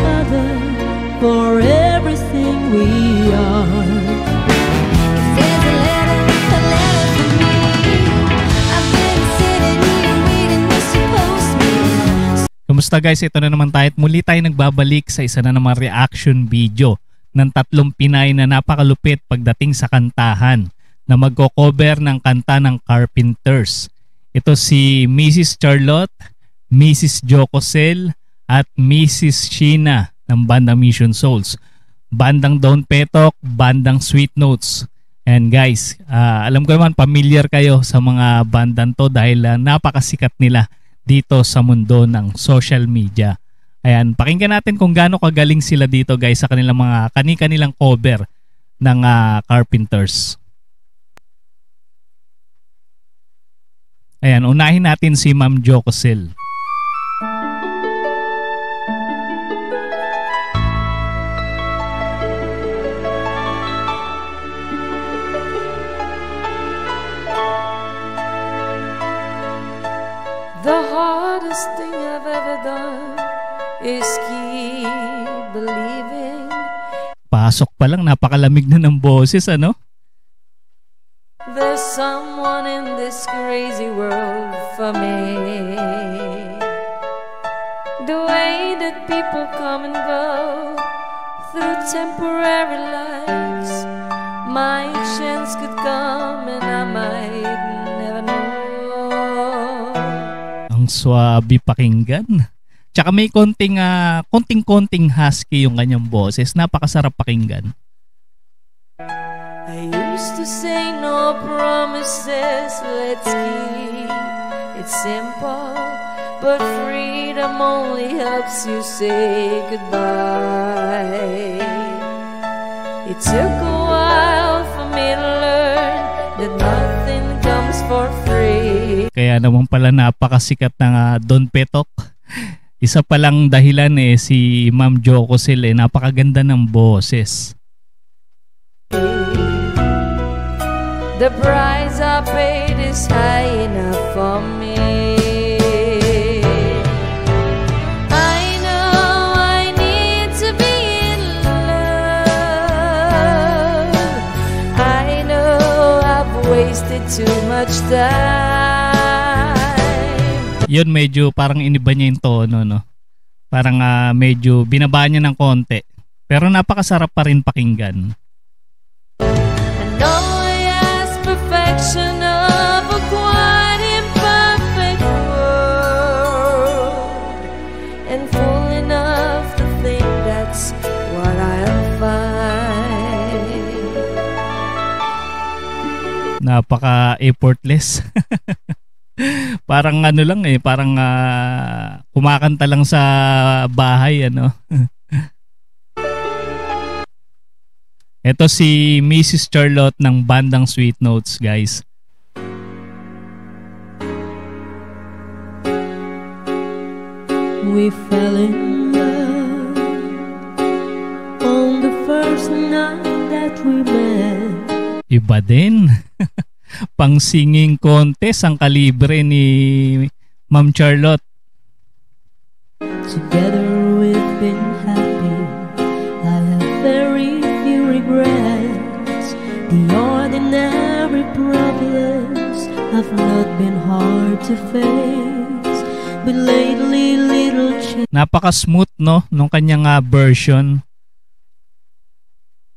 other for everything we are. There's a letter from me. I've been sitting here waiting to suppose me. Kumusta guys? Ito na naman tayo at muli tayo nagbabalik sa isa na namang reaction video ng tatlong Pinay na napakalupit pagdating sa kantahan na magko-cover ng kanta ng Carpenters. Ito si Mrs. Charlotte, Mrs. Jocosel at Mrs. Sheena ng bandang Mission Souls. Bandang Don Petok, bandang Sweet Notes. And guys, alam ko naman familiar kayo sa mga bandang to dahil napakasikat nila dito sa mundo ng social media. Ayan, pakinggan natin kung gaano kagaling sila dito guys sa kanilang mga kani-kanilang cover ng Carpenters. Ayan, unahin natin si Ma'am Jocosel. The hardest thing I've ever done is keep believing. Pasok pa lang, napakalamig na ng boses, ano? There's someone in this crazy world for me. The way that people come and go through temporary lives, my chance could come and I might never know. Ang swabe pakinggan. Tsaka may konting husky yung kanyang boses. Napakasarap pakinggan. I used to say no promises, let's keep it simple. But freedom only helps you say goodbye. It took a while for me to learn that nothing comes for free. Kaya naman pala napakasikat ng Don Petok. Isa palang dahilan si Ma'am Jocosel napakaganda ng boses. The price I paid is high enough for me. I know I need to be in love. I know I've wasted too much time. Yun, medyo parang iniba niya yung tono, no? Parang medyo binaba niya ng konti. Pero napakasarap pa rin pakinggan. Perfection of a quite imperfect world, and full enough to think that's what I'll find. Napaka-effortless. Parang ano lang parang kumakanta lang sa bahay, ano. Ito si Mrs. Charlotte ng bandang Sweet Notes, guys. We fell in love on the first night that we met. Iba din. Pang singing contest ang kalibre ni Ma'am Charlotte. Together we've been happy. I have very few regrets. The ordinary problems have not been hard to face. But lately little Napaka-smooth, no, nung kanyang version.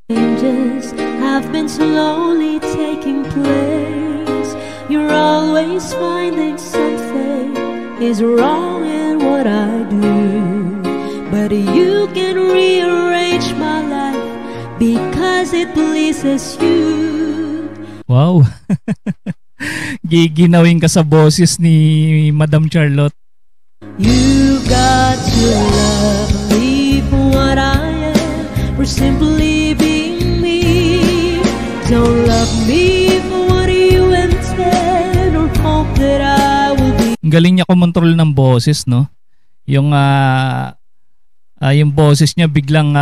changes have been slowly taking place. You're always finding something is wrong in what I do, but you can rearrange my life because it pleases you. Wow. Giginawin ka sa boses ni Madam Charlotte. You got to love me for what I am, for simply being me. Don't love me for what you intend or hope that I will be. Ang galing niya kumontrol ng boses, no? Yung boses niya biglang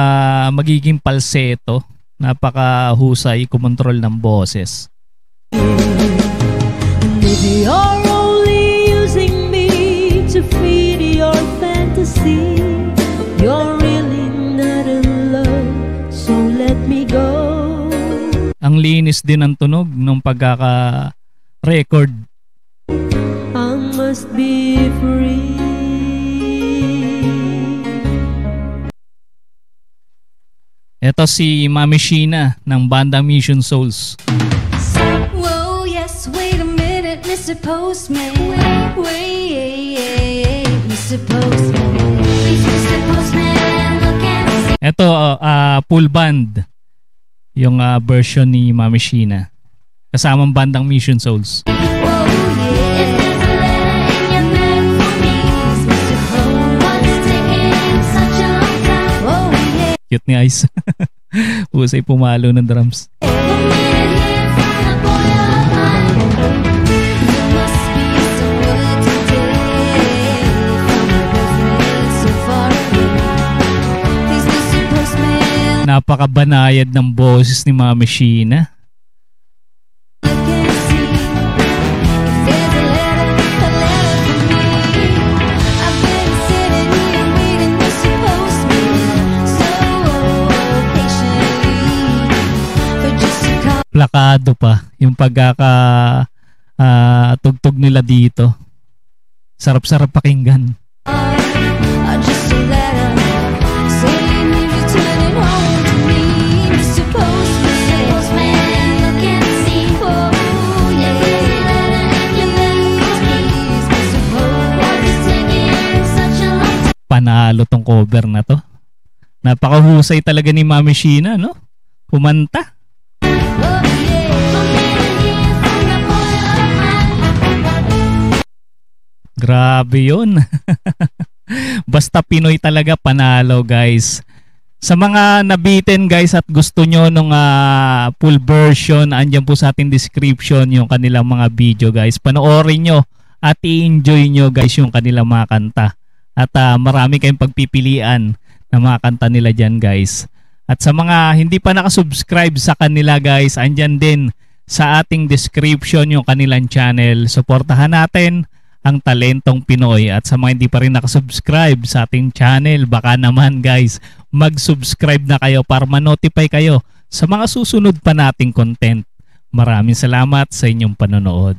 magiging falsetto. Napakahusay kumontrol ng boses. And if you're only using me to feed your fantasy, you're really Ang linis din ang tunog nung pagkaka-record. I must be free. Ito si Mami Sheena ng bandang Mission Souls. Whoa, yes, wait a minute, Mr. Postman. Wait, Mr. Postman. Please, Mr. Postman, look and see. Ito, full band. Yung version ni Mami Sheena. Kasamang bandang Mission Souls. Whoa, yeah. If there's a letter in your bag for me, Mr. Postman, what's taking such a long time? Oh, yeah. Cute ni Ice. Husay pumalo ng drums. Napakabanayad ng boses ni Mami Sheena. Plakado pa yung tugtog nila dito. Sarap-sarap pakinggan. Panalo tong cover na to. Napakahusay talaga ni Mami Sheena, no? Kumanta. Grabe yun. Basta Pinoy talaga, panalo guys. Sa mga nabitin guys at gusto nyo nung full version, andyan po sa ating description yung kanilang mga video guys. Panoorin nyo at i-enjoy nyo guys yung kanilang mga kanta. At marami kayong pagpipilian na mga kanta nila dyan guys. At sa mga hindi pa nakasubscribe sa kanila guys, andyan din sa ating description yung kanilang channel. Suportahan natin ang talentong Pinoy. At sa mga hindi pa rin nakasubscribe sa ating channel, baka naman guys, mag-subscribe na kayo para ma-notify kayo sa mga susunod pa nating content. Maraming salamat sa inyong panonood.